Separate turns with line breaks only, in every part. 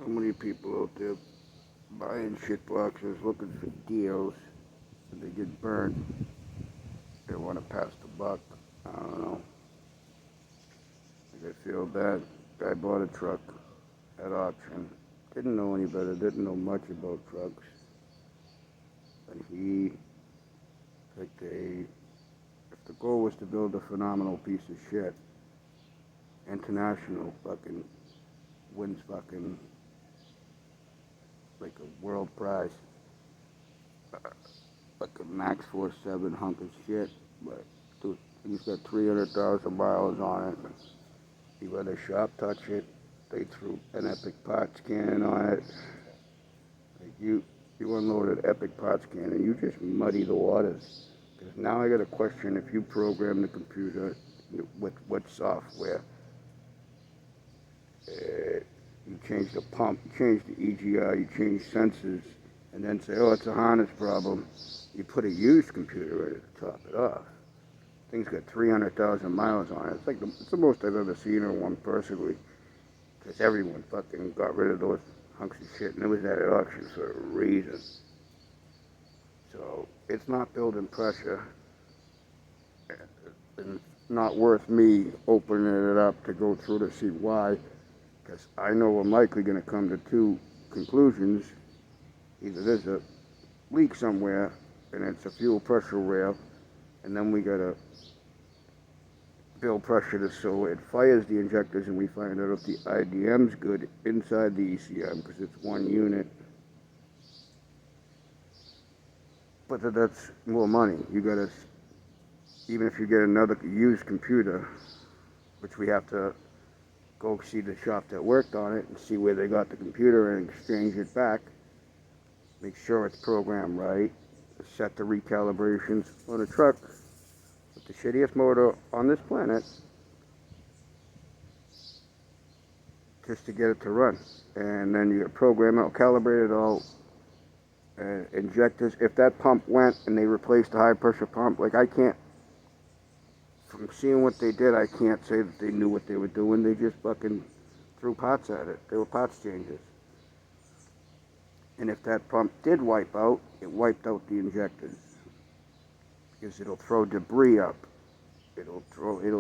So many people out there buying shit boxes, looking for deals, and they get burned. They want to pass the buck. I don't know. Like, I feel bad. Guy bought a truck at auction. Didn't know any better. Didn't know much about trucks. And he picked a. If the goal was to build a phenomenal piece of shit, international fucking wins fucking like a world prize. Like a Max 47 hunk of shit. But dude, he's got 300,000 miles on it. He let a shop touch it. They threw an Epic Parts can on it. Like you unload an Epic Parts can and you just muddy the waters. Because now I got a question: if you program the computer with what software, you change the pump, you change the EGR, you change sensors, and then say, oh, it's a harness problem. You put a used computer in it to top it off. Thing's got 300,000 miles on it. It's the most I've ever seen on one personally. Because everyone fucking got rid of those hunks of shit, and it was at an auction for a reason. So it's not building pressure, and it's not worth me opening it up to go through to see why. Because I know I'm likely going to come to two conclusions. Either there's a leak somewhere, and it's a fuel pressure rail, and then we got to build pressure so it fires the injectors, and we find out if the IDM's good inside the ECM, because it's one unit. But that's more money. You got to, even if you get another used computer, which we have to go see the shop that worked on it and see where they got the computer and exchange it back, make sure it's programmed right, set the recalibrations on a truck with the shittiest motor on this planet just to get it to run. And then you program it, calibrate it all, injectors. If that pump went and they replaced the high pressure pump, like I can't, from seeing what they did, I can't say that they knew what they were doing. They just fucking threw pots at it. They were pots changes. And if that pump did wipe out, it wiped out the injectors. Because it'll throw debris up. It'll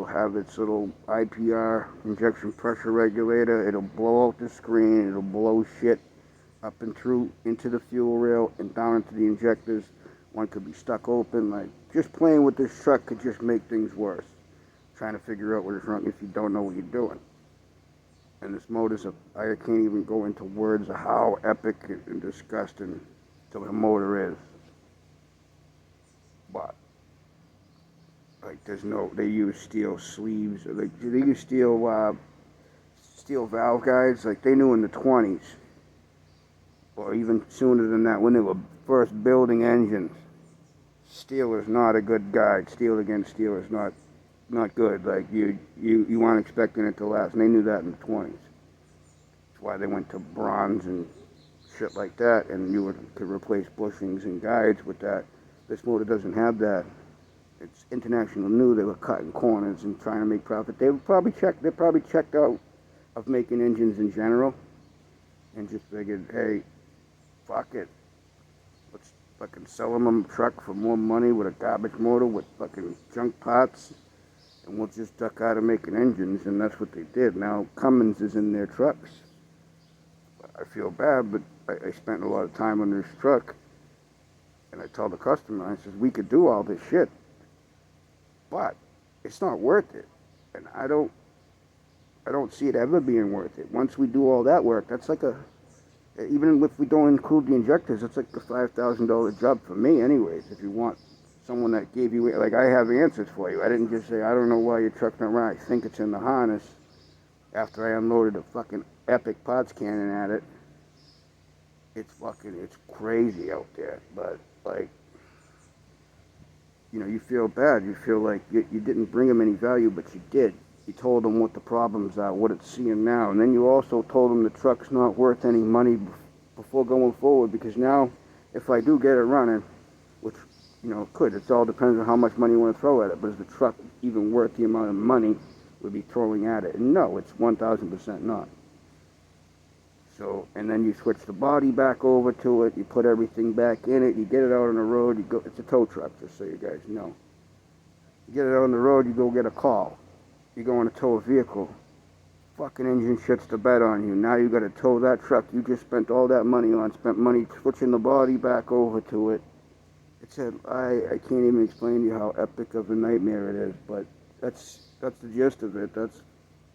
have its little IPR, injection pressure regulator. It'll blow out the screen. It'll blow shit up and through into the fuel rail and down into the injectors. One could be stuck open. Like, just playing with this truck could just make things worse. Trying to figure out what is wrong if you don't know what you're doing. And this motor's I can't even go into words of how epic and disgusting the motor is. But like, they use steel sleeves. Like, they use steel valve guides. Like, they knew in the 20s, or even sooner than that, when they were first building engines, steel is not a good guide. Steel against steel is not good. Like, you weren't expecting it to last, and they knew that in the 20s. That's why they went to bronze and shit like that, and you could replace bushings and guides with that. This motor doesn't have that. It's International knew they were cutting corners and trying to make profit. They probably checked out of making engines in general, and just figured, hey, fuck it, let's fucking sell them a truck for more money with a garbage motor with fucking junk parts, and we'll just duck out of making engines. And that's what they did. Now Cummins is in their trucks. I feel bad, but I spent a lot of time on this truck, and I told the customer, I said, we could do all this shit, but it's not worth it. And I don't see it ever being worth it. Once we do all that work, that's like even if we don't include the injectors, it's like a $5,000 job for me anyways. If you want someone that gave you, like, I have answers for you. I didn't just say, I don't know why your truck's not running. I think it's in the harness. After I unloaded a fucking Epic Parts cannon at it, it's crazy out there. But, like, you know, you feel bad. You feel like you didn't bring them any value, but you did. You told them what the problems are, what it's seeing now. And then you also told them the truck's not worth any money before going forward, because now, if I do get it running, which, you know, it all depends on how much money you want to throw at it, but is the truck even worth the amount of money we'd be throwing at it? And no, it's 1,000% not. So, and then you switch the body back over to it, you put everything back in it, you get it out on the road, you go, it's a tow truck, just so you guys know. You get it out on the road, you go get a call. You go in to tow a vehicle. Fucking engine shits the bed on you. Now you gotta tow that truck you just spent all that money on, spent money switching the body back over to it. It's I can't even explain to you how epic of a nightmare it is, but that's the gist of it. That's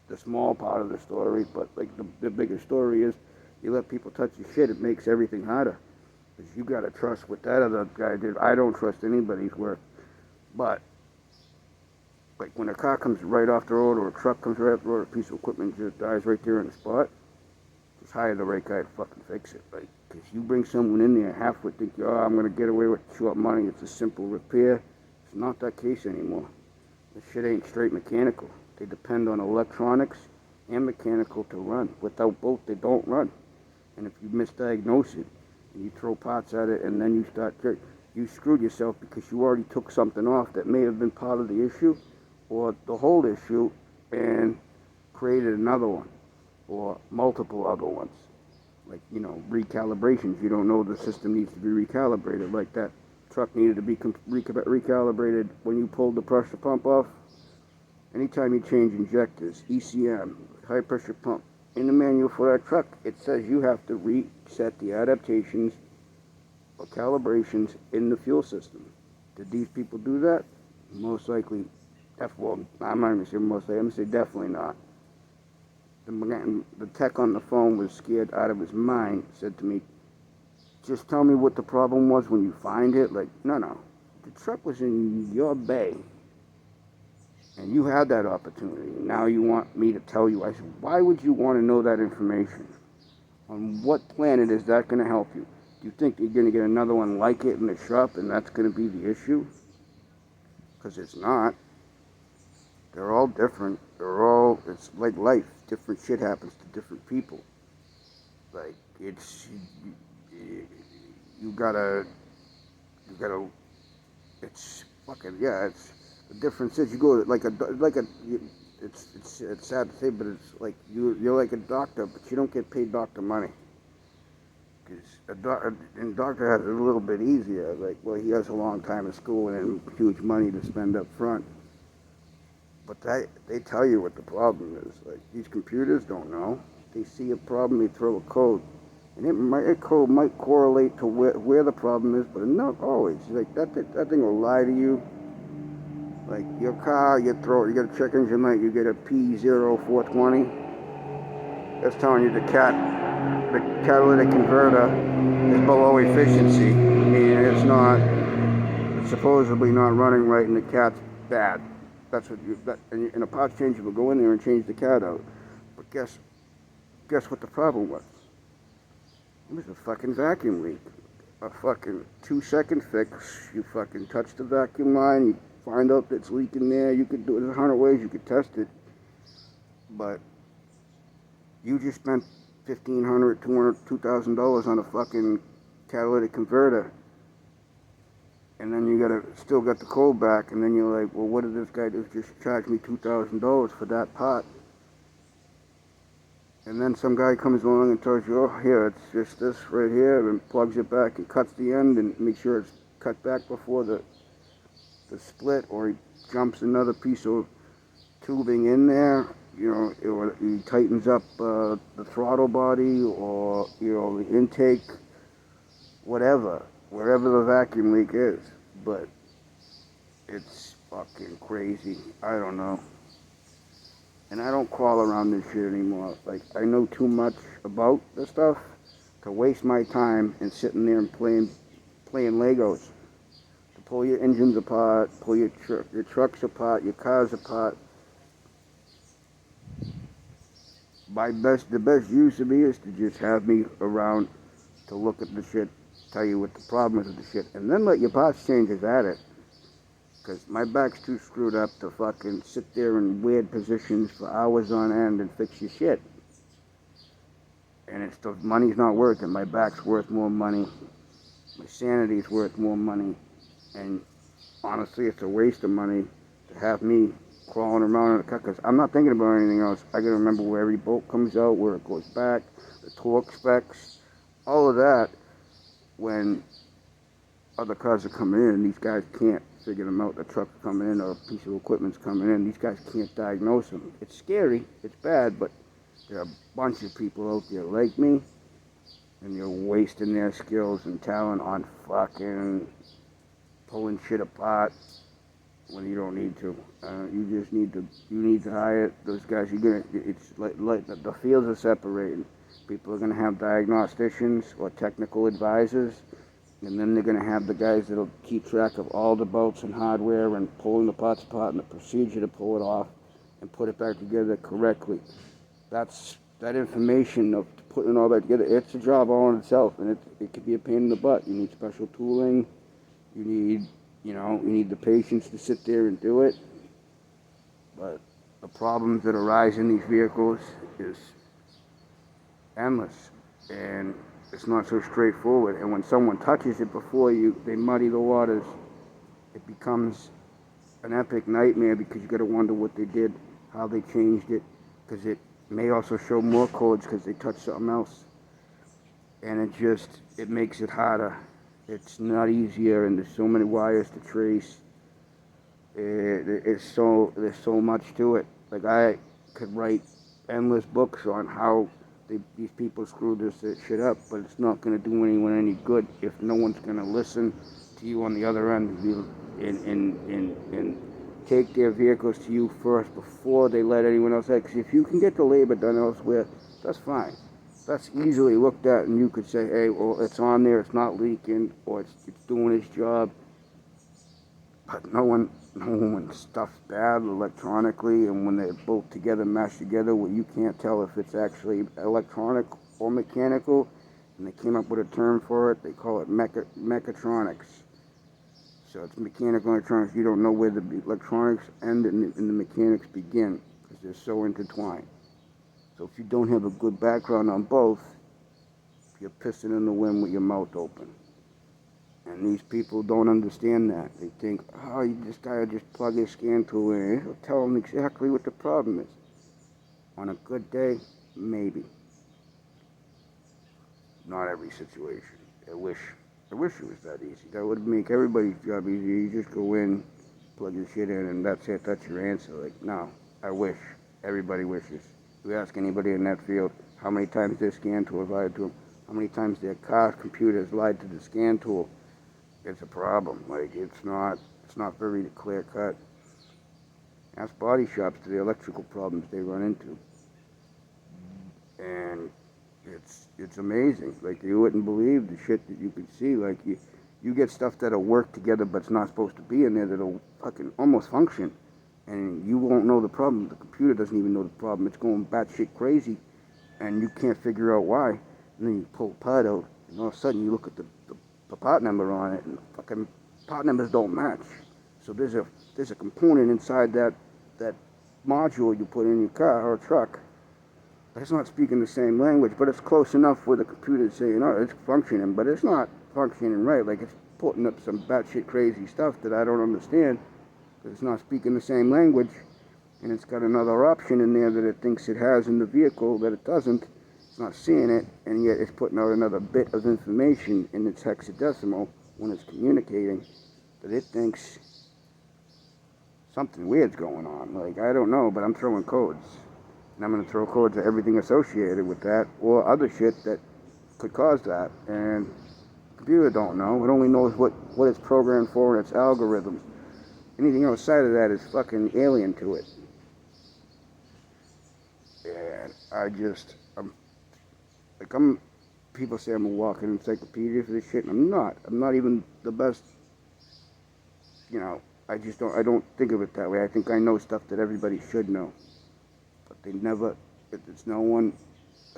the small part of the story, but like the bigger story is you let people touch your shit, it makes everything harder. Because you gotta trust what that other guy did. I don't trust anybody's work. But like when a car comes right off the road or a truck comes right off the road, a piece of equipment just dies right there in the spot, just hire the right guy to fucking fix it. Like, because you bring someone in there halfway thinking, oh, I'm gonna get away with short money, it's a simple repair. It's not that case anymore. This shit ain't straight mechanical. They depend on electronics and mechanical to run. Without both, they don't run. And if you misdiagnose it, and you throw parts at it, and then you start, you screwed yourself because you already took something off that may have been part of the issue, or the whole issue, and created another one, or multiple other ones. Like, recalibrations. You don't know the system needs to be recalibrated. Like that truck needed to be recalibrated when you pulled the pressure pump off. Anytime you change injectors, ECM, high pressure pump, in the manual for that truck, it says you have to reset the adaptations or calibrations in the fuel system. Did these people do that? Most likely, well, I'm not even saying most likely, I'm going to say definitely not. The tech on the phone was scared out of his mind, said to me, just tell me what the problem was when you find it. Like, no, the truck was in your bay. And you had that opportunity. Now you want me to tell you. I said, why would you want to know that information? On what planet is that going to help you? Do you think you're going to get another one like it in the shop and that's going to be the issue? Because it's not. They're all different. It's like life. Different shit happens to different people. Like, you gotta, it's fucking, yeah, it's, the difference is you go it's sad to say, but it's like you're like a doctor, but you don't get paid doctor money. Because a doctor has it a little bit easier. Like, well, he has a long time in school and huge money to spend up front. But they tell you what the problem is. Like, these computers don't know. They see a problem, they throw a code. And a code might correlate to where the problem is, but not always. Like, that thing will lie to you. Like, your car, you get a check engine light, you get a P0420. That's telling you the catalytic converter is below efficiency. And it's supposedly not running right, and the cat's bad. That's what and a parts changer will go in there and change the cat out. But guess what the problem was? It was a fucking vacuum leak. A fucking 2-second fix. You fucking touch the vacuum line, you find out that it's leaking there. You could do it 100 ways you could test it. But you just spent $1,500, $200, $2,000 on a fucking catalytic converter. And then you still got the code back, and then you're like, well, what did this guy do? Just charge me $2,000 for that part. And then some guy comes along and tells you, oh, here, it's just this right here, and plugs it back and cuts the end and makes sure it's cut back before the split, or he jumps another piece of tubing in there, or he tightens up the throttle body, or, the intake, whatever. Wherever the vacuum leak is. But it's fucking crazy. I don't know. And I don't crawl around this shit anymore. Like, I know too much about this stuff to waste my time in sitting there and playing Legos. To pull your engines apart, pull your trucks apart, your cars apart. The best use of me is to just have me around to look at the shit, tell you what the problem is with the shit, and then let your parts changers at it. Because my back's too screwed up to fucking sit there in weird positions for hours on end and fix your shit. And the money's not worth it. My back's worth more money. My sanity's worth more money. And honestly, it's a waste of money to have me crawling around in the car, because I'm not thinking about anything else. I gotta remember where every bolt comes out, where it goes back, the torque specs, all of that. When other cars are coming in, these guys can't figure them out. The truck's coming in or a piece of equipment's coming in. These guys can't diagnose them. It's scary. It's bad, but there are a bunch of people out there like me, and you're wasting their skills and talent on fucking pulling shit apart when you don't need to. You need to hire those guys. It's like the fields are separating. People are gonna have diagnosticians or technical advisors, and then they're gonna have the guys that'll keep track of all the bolts and hardware and pulling the parts apart and the procedure to pull it off and put it back together correctly. That information of putting all that together. It's a job all in itself, and it could be a pain in the butt. You need special tooling. You need the patience to sit there and do it. But the problems that arise in these vehicles is endless, and it's not so straightforward. And when someone touches it before you, they muddy the waters. It becomes an epic nightmare, because you got to wonder what they did, how they changed it, because it may also show more codes because they touched something else, and it makes it harder. It's not easier, and there's so many wires to trace. There's so much to it. Like, I could write endless books on how these people screwed this shit up, but it's not going to do anyone any good if no one's going to listen to you on the other end and take their vehicles to you first before they let anyone else out. Because if you can get the labor done elsewhere, that's fine. That's easily looked at, and you could say, hey, well, it's on there, it's not leaking, or it's doing its job. But no one stuffs bad electronically, and when they're both together, mashed together, where you can't tell if it's actually electronic or mechanical, and they came up with a term for it. They call it mechatronics. So it's mechanical electronics. You don't know where the electronics end and the mechanics begin, because they're so intertwined. So if you don't have a good background on both, you're pissing in the wind with your mouth open. And these people don't understand that. They think, oh, this guy will just plug his scan tool in. It'll tell them exactly what the problem is. On a good day, maybe. Not every situation. I wish it was that easy. That would make everybody's job easier. You just go in, plug your shit in, and that's it. That's your answer. Like, no, I wish. Everybody wishes. You ask anybody in that field how many times their scan tool has lied to them, how many times their car computer has lied to the scan tool. It's a problem. Like, it's not very clear cut. Ask body shops to the electrical problems they run into. And it's amazing. Like, you wouldn't believe the shit that you could see. Like, you get stuff that'll work together but it's not supposed to be in there, that'll fucking almost function. And you won't know the problem. The computer doesn't even know the problem. It's going batshit crazy, and you can't figure out why. And then you pull a part out, and all of a sudden you look at the part number on it, and fucking part numbers don't match. So there's a component inside that module you put in your car or truck that's not speaking the same language, but it's close enough where the computer's saying, oh, it's functioning, but it's not functioning right. Like, it's putting up some batshit crazy stuff that I don't understand, because it's not speaking the same language, and it's got another option in there that it thinks it has in the vehicle that it doesn't. It's not seeing it, and yet it's putting out another bit of information in its hexadecimal when it's communicating that it thinks something weird's going on. Like, I don't know, but I'm throwing codes. And I'm going to throw codes at everything associated with that, or other shit that could cause that. And the computer don't know. It only knows what it's programmed for and its algorithms. Anything outside of that is fucking alien to it. And people say I'm a walking encyclopedia for this shit, and I'm not. I'm not even the best, I don't think of it that way. I think I know stuff that everybody should know. But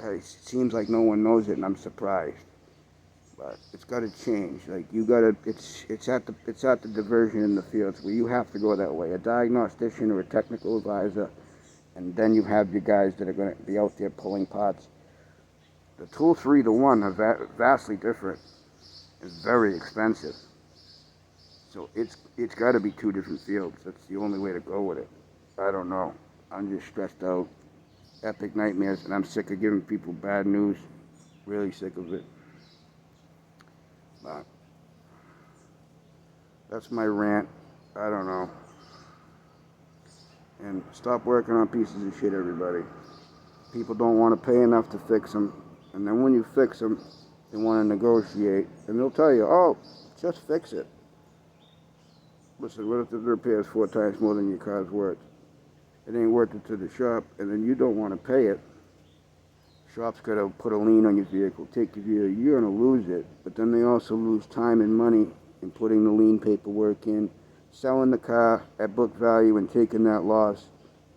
it seems like no one knows it, and I'm surprised. But it's got to change. Like, it's at the diversion in the fields where you have to go that way. A diagnostician or a technical advisor, and then you have your guys that are going to be out there pulling parts. The tool 3-to-1 are vastly different. It's very expensive. So it's got to be two different fields. That's the only way to go with it. I don't know. I'm just stressed out. Epic nightmares, and I'm sick of giving people bad news. Really sick of it. But that's my rant. I don't know. And stop working on pieces of shit, everybody. People don't want to pay enough to fix them. And then when you fix them, they want to negotiate. And they'll tell you, oh, just fix it. Listen, what if the repair is 4 times more than your car's worth? It ain't worth it to the shop, and then you don't want to pay it. Shop's got to put a lien on your vehicle, take your vehicle. You're going to lose it. But then they also lose time and money in putting the lien paperwork in, selling the car at book value and taking that loss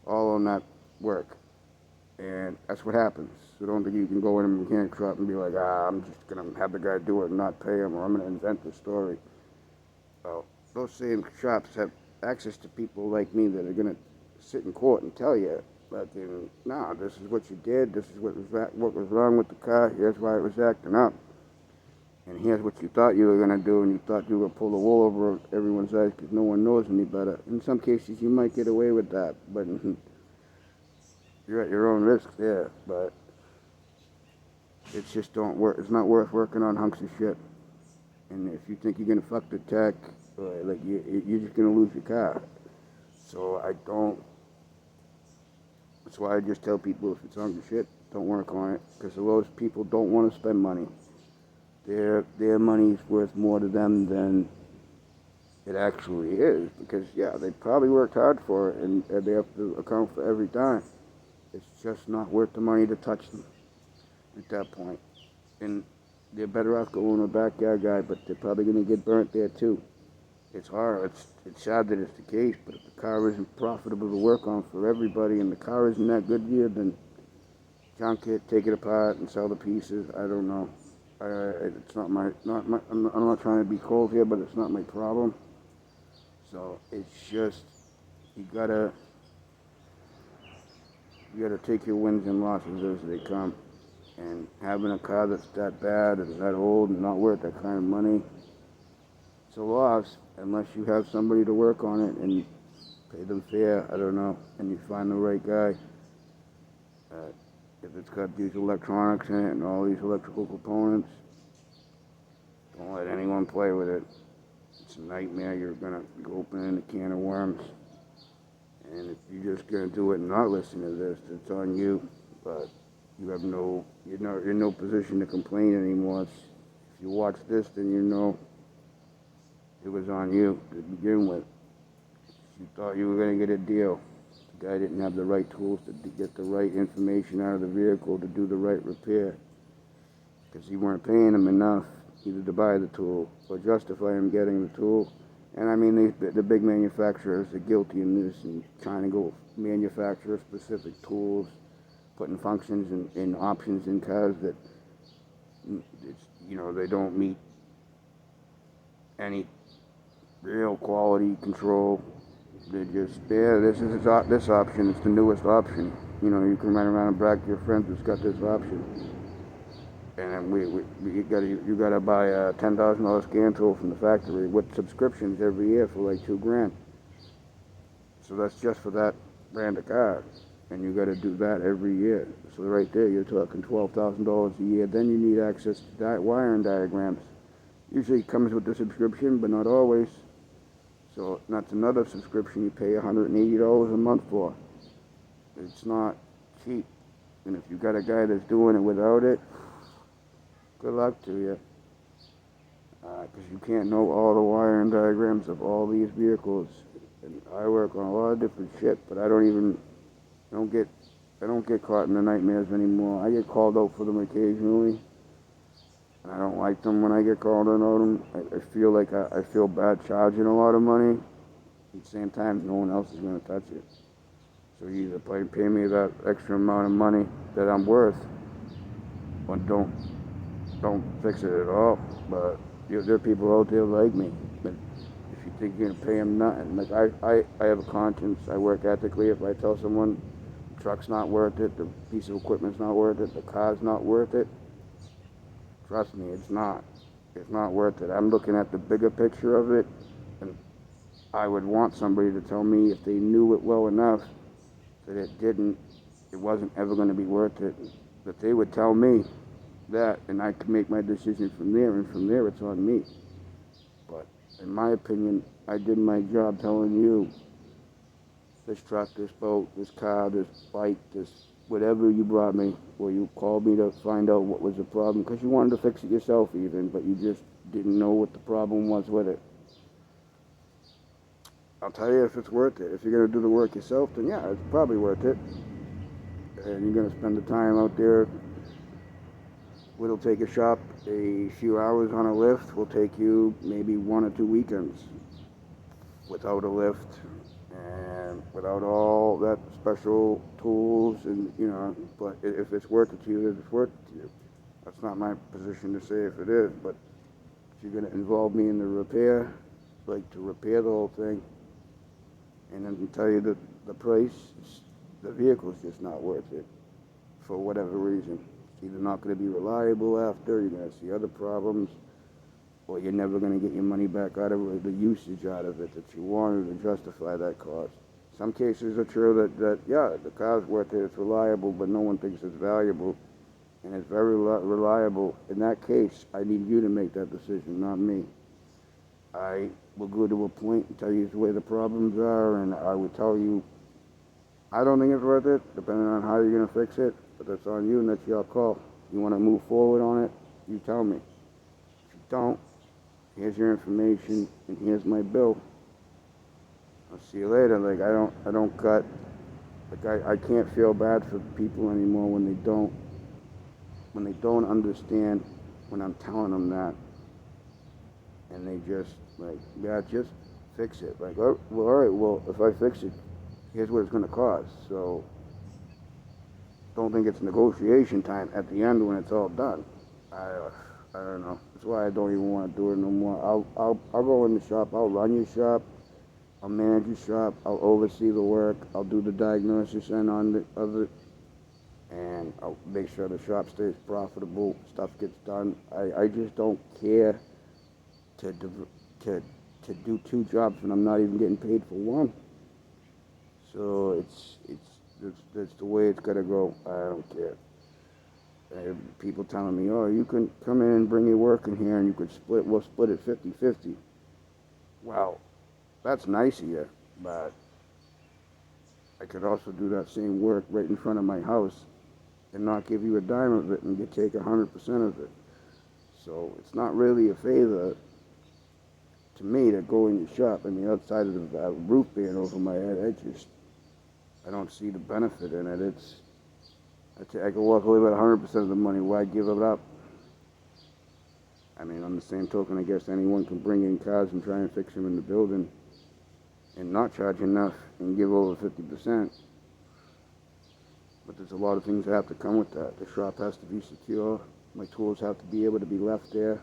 all on that work. And that's what happens. So don't think you can go in a mechanic shop and be like, I'm just going to have the guy do it and not pay him, or I'm going to invent the story. Well, those same shops have access to people like me that are going to sit in court and tell you, no, this is what you did, this is what was wrong with the car, here's why it was acting up. And here's what you thought you were going to do, and you thought you were going to pull the wool over everyone's eyes because no one knows any better. In some cases, you might get away with that, but you're at your own risk there. But it's just don't work. It's not worth working on hunks of shit. And if you think you're going to fuck the tech, you're just going to lose your car. So that's why I just tell people if it's hunk of shit, don't work on it. Because those people don't want to spend money. Their money's worth more to them than it actually is. Because, yeah, they probably worked hard for it, and they have to account for every dime. It's just not worth the money to touch them at that point. And they're better off going to a backyard guy, but they're probably going to get burnt there too. It's hard. It's sad that it's the case, but if the car isn't profitable to work on for everybody and the car isn't that good to you, then junk it, take it apart, and sell the pieces. I don't know. It's not my. I'm not trying to be cold here, but it's not my problem. So it's just you gotta take your wins and losses as they come. And having a car that's that bad and that old and not worth that kind of money, it's a loss unless you have somebody to work on it and pay them fair. I don't know, and you find the right guy. If it's got these electronics in it and all these electrical components, don't let anyone play with it. It's a nightmare. You're gonna be opening a can of worms. And if you're just gonna do it and not listen to this, it's on you. But you're in no position to complain anymore. If you watch this, then you know it was on you to begin with. You thought you were gonna get a deal. The guy didn't have the right tools to get the right information out of the vehicle to do the right repair. Because you weren't paying him enough either to buy the tool or justify him getting the tool. And I mean, the big manufacturers are guilty in this and trying to go manufacturer specific tools, putting functions and options in cars that, they don't meet any real quality control. They're just, this option, it's the newest option. You can run around and brag to your friends it's got this option. And then you gotta buy a $10,000 scan tool from the factory with subscriptions every year for like $2,000. So that's just for that brand of car. And you gotta do that every year. So right there, you're talking $12,000 a year. Then you need access to wiring diagrams. Usually it comes with the subscription, but not always. So that's another subscription you pay $180 a month for. It's not cheap. And if you got a guy that's doing it without it, good luck to you. Because you can't know all the wiring diagrams of all these vehicles. And I work on a lot of different shit, but I don't get caught in the nightmares anymore. I get called out for them occasionally. And I don't like them when I get called in on them. I feel like I feel bad charging a lot of money. At the same time, no one else is going to touch it. So you either pay me that extra amount of money that I'm worth, or don't fix it at all. But there are people out there like me. But if you think you're going to pay them nothing, like I have a conscience. I work ethically. If I tell someone the truck's not worth it, the piece of equipment's not worth it, the car's not worth it, trust me, it's not. It's not worth it. I'm looking at the bigger picture of it, and I would want somebody to tell me if they knew it well enough that it wasn't ever going to be worth it, that they would tell me that, and I could make my decision from there, and from there it's on me. But in my opinion, I did my job telling you, this truck, this boat, this car, this bike, this whatever you brought me, or you called me to find out what was the problem, because you wanted to fix it yourself even, but you just didn't know what the problem was with it. I'll tell you if it's worth it. If you're going to do the work yourself, then yeah, it's probably worth it. And you're going to spend the time out there. It'll take a shop a few hours on a lift. Will take you maybe 1 or 2 weekends without a lift and without all that special tools, and but if it's worth it to you, then it's worth it to you. That's not my position to say if it is, but if you're going to involve me in the repair, like to repair the whole thing, and then tell you that the price, the vehicle's just not worth it for whatever reason. It's either not going to be reliable after, you're going to see other problems, or you're never going to get your money back out of it, the usage out of it that you wanted to justify that cost. Some cases are true that yeah, the car's worth it, it's reliable, but no one thinks it's valuable, and it's very reliable. In that case, I need you to make that decision, not me. I will go to a point and tell you where the problems are, and I will tell you I don't think it's worth it, depending on how you're going to fix it, but that's on you and that's your call. You want to move forward on it, you tell me. If you don't, here's your information and here's my bill. I'll see you later. Like I don't cut. Like I can't feel bad for people anymore when they don't understand when I'm telling them that, and they just like, yeah, just fix it. Like, oh, well, all right, well, if I fix it, here's what it's going to cost. So don't think it's negotiation time at the end when it's all done. I don't know. That's why I don't even want to do it no more. I'll go in the shop. I'll run your shop. I'll manage your shop. I'll oversee the work. I'll do the diagnosis and of it, and I'll make sure the shop stays profitable. Stuff gets done. I just don't care to do 2 jobs when I'm not even getting paid for one. So that's the way it's gotta go. I don't care. People telling me, oh, you can come in and bring your work in here and you could we'll split it 50-50. Well, that's nice of you, but I could also do that same work right in front of my house and not give you a dime of it and take 100% of it. So it's not really a favor to me to go in your shop and the outside of the roof being over my head. I don't see the benefit in it. I could walk away with 100% of the money. Why give it up? I mean, on the same token, I guess anyone can bring in cars and try and fix them in the building and not charge enough and give over 50%. But there's a lot of things that have to come with that. The shop has to be secure. My tools have to be able to be left there.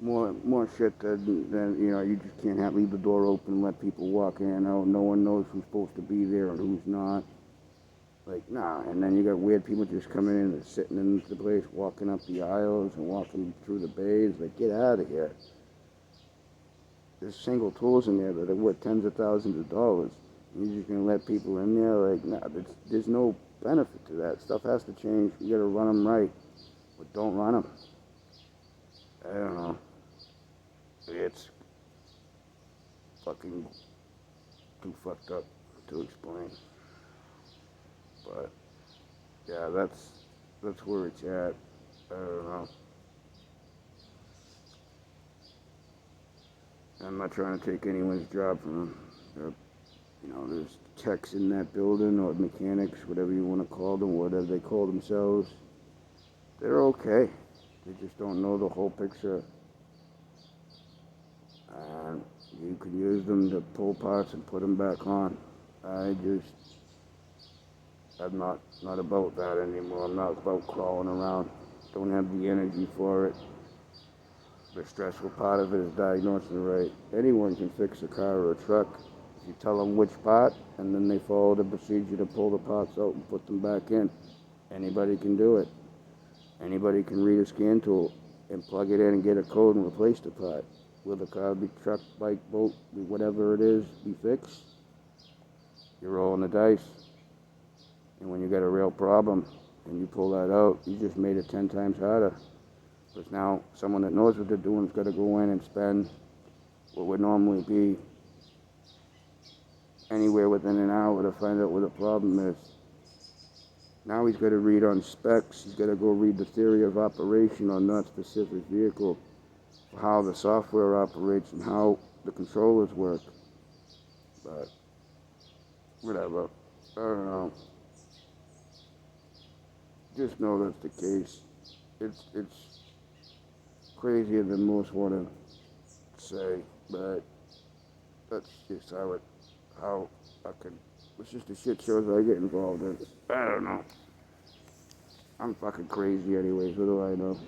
More shit than you just can't leave the door open and let people walk in and out. No one knows who's supposed to be there and who's not. Like, nah. And then you got weird people just coming in and sitting in the place, walking up the aisles and walking through the bays. Like, get out of here. There's single tools in there that are worth tens of thousands of dollars. And you're just going to let people in there? Like, nah, there's no benefit to that. Stuff has to change. You got to run them right. But don't run them. I don't know. It's fucking too fucked up to explain. But yeah, that's where it's at. I don't know. I'm not trying to take anyone's job from them. There's techs in that building, or mechanics, whatever you want to call them, whatever they call themselves. They're okay. They just don't know the whole picture. And you can use them to pull parts and put them back on. I'm not about that anymore. I'm not about crawling around. Don't have the energy for it. The stressful part of it is diagnosing it right. Anyone can fix a car or a truck if you tell them which part, and then they follow the procedure to pull the parts out and put them back in. Anybody can do it. Anybody can read a scan tool and plug it in and get a code and replace the part. will the car be truck, bike, boat, whatever it is, be fixed? You're rolling the dice. And when you got a real problem and you pull that out, you just made it 10 times harder. Because now someone that knows what they're doing is going to go in and spend what would normally be anywhere within an hour to find out what the problem is. Now he's got to read on specs. He's got to go read the theory of operation on that specific vehicle, how the software operates and how the controllers work. But whatever. I don't know. Just know that's the case. It's crazier than most want to say, but that's just how I can. It's just the shit shows I get involved in. I don't know. I'm fucking crazy anyways. What do I know?